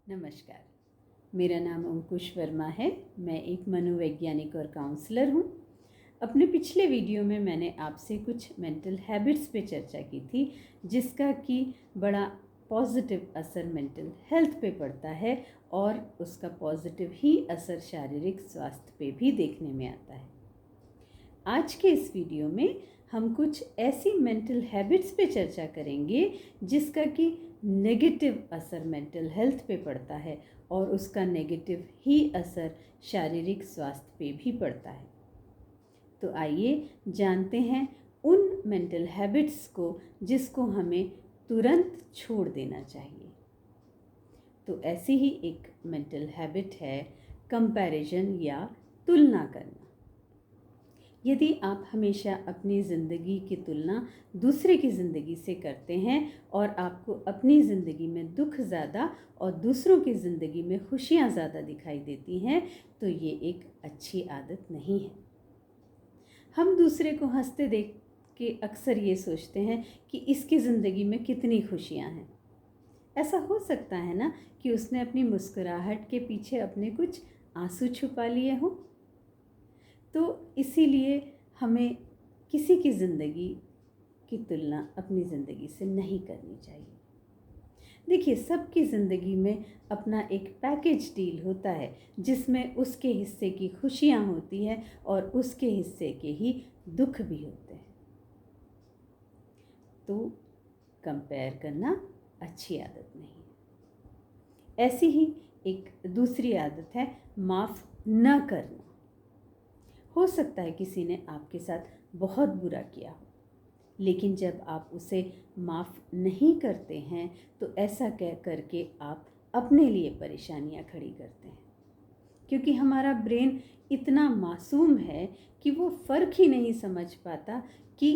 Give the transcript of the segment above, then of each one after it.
नमस्कार, मेरा नाम अंकुश वर्मा है। मैं एक मनोवैज्ञानिक और काउंसलर हूँ। अपने पिछले वीडियो में मैंने आपसे कुछ मेंटल हैबिट्स पे चर्चा की थी, जिसका कि बड़ा पॉजिटिव असर मेंटल हेल्थ पे पड़ता है और उसका पॉजिटिव ही असर शारीरिक स्वास्थ्य पे भी देखने में आता है। आज के इस वीडियो में हम कुछ ऐसी मेंटल हैबिट्स पे चर्चा करेंगे जिसका कि नेगेटिव असर मेंटल हेल्थ पे पड़ता है और उसका नेगेटिव ही असर शारीरिक स्वास्थ्य पे भी पड़ता है। तो आइए जानते हैं उन मेंटल हैबिट्स को जिसको हमें तुरंत छोड़ देना चाहिए। तो ऐसी ही एक मेंटल हैबिट है कंपैरिजन या तुलना करना। यदि आप हमेशा अपनी ज़िंदगी की तुलना दूसरे की ज़िंदगी से करते हैं और आपको अपनी ज़िंदगी में दुख ज़्यादा और दूसरों की ज़िंदगी में खुशियाँ ज़्यादा दिखाई देती हैं, तो ये एक अच्छी आदत नहीं है। हम दूसरे को हंसते देख के अक्सर ये सोचते हैं कि इसकी ज़िंदगी में कितनी खुशियाँ हैं। ऐसा हो सकता है ना कि उसने अपनी मुस्कुराहट के पीछे अपने कुछ आंसू छुपा लिए हों। तो इसीलिए हमें किसी की ज़िंदगी की तुलना अपनी ज़िंदगी से नहीं करनी चाहिए। देखिए, सबकी ज़िंदगी में अपना एक पैकेज डील होता है जिसमें उसके हिस्से की खुशियाँ होती हैं और उसके हिस्से के ही दुख भी होते हैं। तो कंपेयर करना अच्छी आदत नहीं है। ऐसी ही एक दूसरी आदत है माफ़ न करना। हो सकता है किसी ने आपके साथ बहुत बुरा किया हो, लेकिन जब आप उसे माफ़ नहीं करते हैं तो ऐसा कह करके आप अपने लिए परेशानियां खड़ी करते हैं, क्योंकि हमारा ब्रेन इतना मासूम है कि वो फ़र्क ही नहीं समझ पाता कि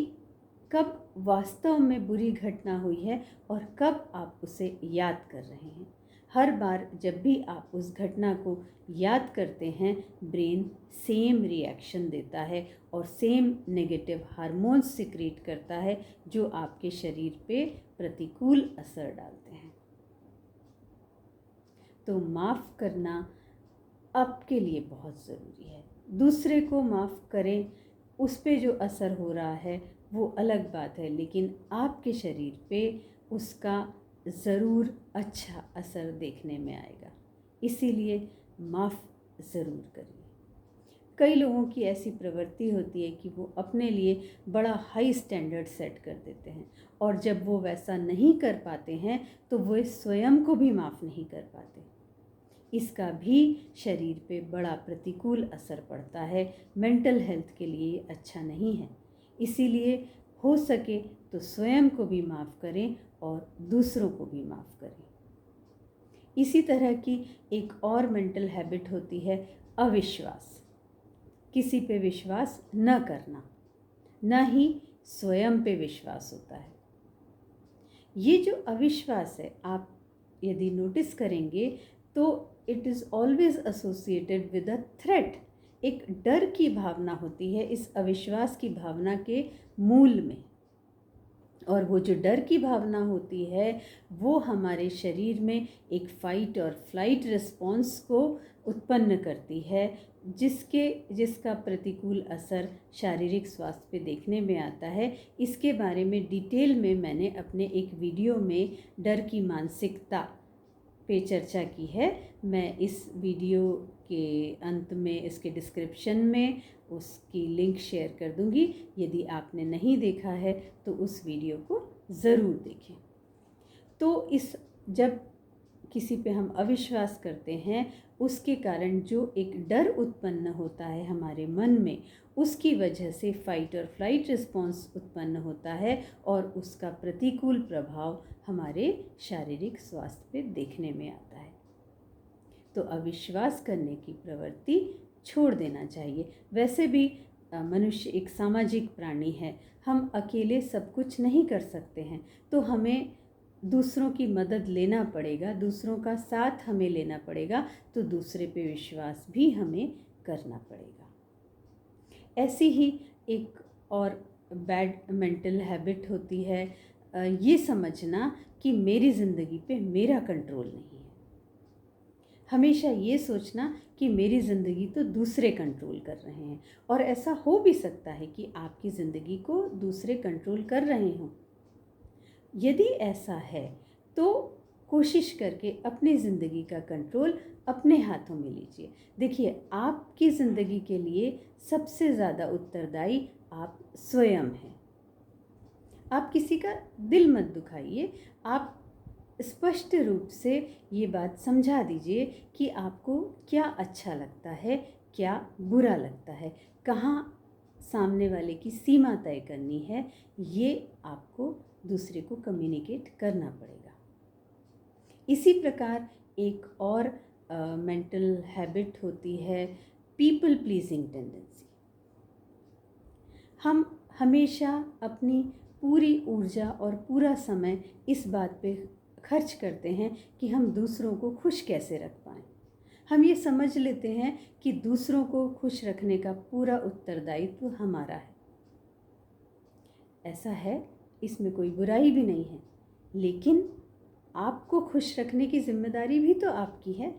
कब वास्तव में बुरी घटना हुई है और कब आप उसे याद कर रहे हैं। हर बार जब भी आप उस घटना को याद करते हैं, ब्रेन सेम रिएक्शन देता है और सेम नेगेटिव हार्मोन्स सिक्रीट करता है जो आपके शरीर पे प्रतिकूल असर डालते हैं। तो माफ़ करना आपके लिए बहुत ज़रूरी है। दूसरे को माफ़ करें, उस पे जो असर हो रहा है वो अलग बात है, लेकिन आपके शरीर पे उसका ज़रूर अच्छा असर देखने में आएगा। इसीलिए माफ़ ज़रूर करिए। कई लोगों की ऐसी प्रवृत्ति होती है कि वो अपने लिए बड़ा हाई स्टैंडर्ड सेट कर देते हैं और जब वो वैसा नहीं कर पाते हैं तो वो स्वयं को भी माफ़ नहीं कर पाते। इसका भी शरीर पे बड़ा प्रतिकूल असर पड़ता है, मेंटल हेल्थ के लिए अच्छा नहीं है। इसीलिए हो सके तो स्वयं को भी माफ़ करें और दूसरों को भी माफ़ करें। इसी तरह की एक और मेंटल हैबिट होती है अविश्वास। किसी पे विश्वास न करना, न ही स्वयं पे विश्वास होता है। ये जो अविश्वास है, आप यदि नोटिस करेंगे तो it is always associated with a threat. एक डर की भावना होती है इस अविश्वास की भावना के मूल में, और वो जो डर की भावना होती है वो हमारे शरीर में एक फाइट और फ्लाइट रिस्पॉन्स को उत्पन्न करती है, जिसका प्रतिकूल असर शारीरिक स्वास्थ्य पे देखने में आता है। इसके बारे में डिटेल में मैंने अपने एक वीडियो में डर की मानसिकता पे चर्चा की है। मैं इस वीडियो के अंत में इसके डिस्क्रिप्शन में उसकी लिंक शेयर कर दूंगी। यदि आपने नहीं देखा है तो उस वीडियो को ज़रूर देखें। तो जब किसी पे हम अविश्वास करते हैं, उसके कारण जो एक डर उत्पन्न होता है हमारे मन में, उसकी वजह से फाइट और फ्लाइट रिस्पॉन्स उत्पन्न होता है और उसका प्रतिकूल प्रभाव हमारे शारीरिक स्वास्थ्य पे देखने में आता है। तो अविश्वास करने की प्रवृत्ति छोड़ देना चाहिए। वैसे भी मनुष्य एक सामाजिक प्राणी है, हम अकेले सब कुछ नहीं कर सकते हैं, तो हमें दूसरों की मदद लेना पड़ेगा, दूसरों का साथ हमें लेना पड़ेगा, तो दूसरे पे विश्वास भी हमें करना पड़ेगा। ऐसी ही एक और बैड मेंटल हैबिट होती है ये समझना कि मेरी ज़िंदगी पे मेरा कंट्रोल नहीं है। हमेशा ये सोचना कि मेरी ज़िंदगी तो दूसरे कंट्रोल कर रहे हैं, और ऐसा हो भी सकता है कि आपकी ज़िंदगी को दूसरे कंट्रोल कर रहे हों। यदि ऐसा है तो कोशिश करके अपनी ज़िंदगी का कंट्रोल अपने हाथों में लीजिए। देखिए, आपकी ज़िंदगी के लिए सबसे ज़्यादा उत्तरदायी आप स्वयं हैं। आप किसी का दिल मत दुखाइए। आप स्पष्ट रूप से ये बात समझा दीजिए कि आपको क्या अच्छा लगता है, क्या बुरा लगता है, कहाँ सामने वाले की सीमा तय करनी है, ये आपको दूसरे को कम्युनिकेट करना पड़ेगा। इसी प्रकार एक और मेंटल हैबिट होती है पीपल प्लीजिंग टेंडेंसी। हम हमेशा अपनी पूरी ऊर्जा और पूरा समय इस बात पे खर्च करते हैं कि हम दूसरों को खुश कैसे रख पाएँ। हम ये समझ लेते हैं कि दूसरों को खुश रखने का पूरा उत्तरदायित्व हमारा है। ऐसा है, इसमें कोई बुराई भी नहीं है, लेकिन आपको खुश रखने की जिम्मेदारी भी तो आपकी है।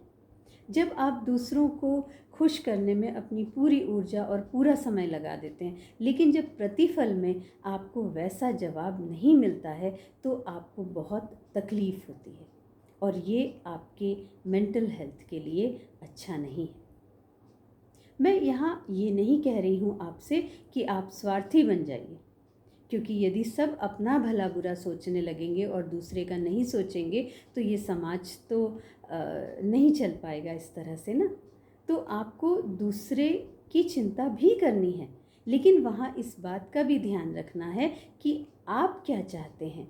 जब आप दूसरों को खुश करने में अपनी पूरी ऊर्जा और पूरा समय लगा देते हैं, लेकिन जब प्रतिफल में आपको वैसा जवाब नहीं मिलता है तो आपको बहुत तकलीफ़ होती है, और ये आपके मेंटल हेल्थ के लिए अच्छा नहीं है। मैं यहाँ ये नहीं कह रही हूँ आपसे कि आप स्वार्थी बन जाइए, क्योंकि यदि सब अपना भला बुरा सोचने लगेंगे और दूसरे का नहीं सोचेंगे तो ये समाज तो नहीं चल पाएगा इस तरह से ना। तो आपको दूसरे की चिंता भी करनी है, लेकिन वहाँ इस बात का भी ध्यान रखना है कि आप क्या चाहते हैं,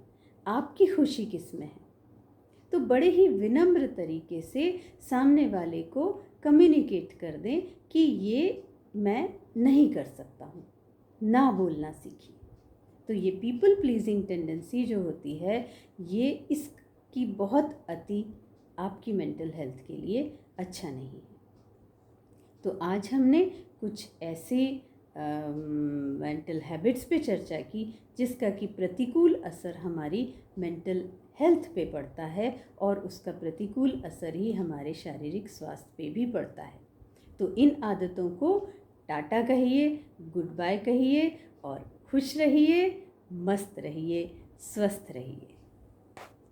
आपकी खुशी किस में है। तो बड़े ही विनम्र तरीके से सामने वाले को कम्युनिकेट कर दें कि ये मैं नहीं कर सकता हूँ, ना बोलना सीखिए। तो ये पीपल प्लीजिंग टेंडेंसी जो होती है, ये इसकी बहुत अति आपकी मेंटल हेल्थ के लिए अच्छा नहीं है। तो आज हमने कुछ ऐसे मेंटल हैबिट्स पे चर्चा की जिसका कि प्रतिकूल असर हमारी मेंटल हेल्थ पे पड़ता है, और उसका प्रतिकूल असर ही हमारे शारीरिक स्वास्थ्य पे भी पड़ता है। तो इन आदतों को टाटा कहिए, गुड बाय कहिए, और खुश रहिए, मस्त रहिए, स्वस्थ रहिए।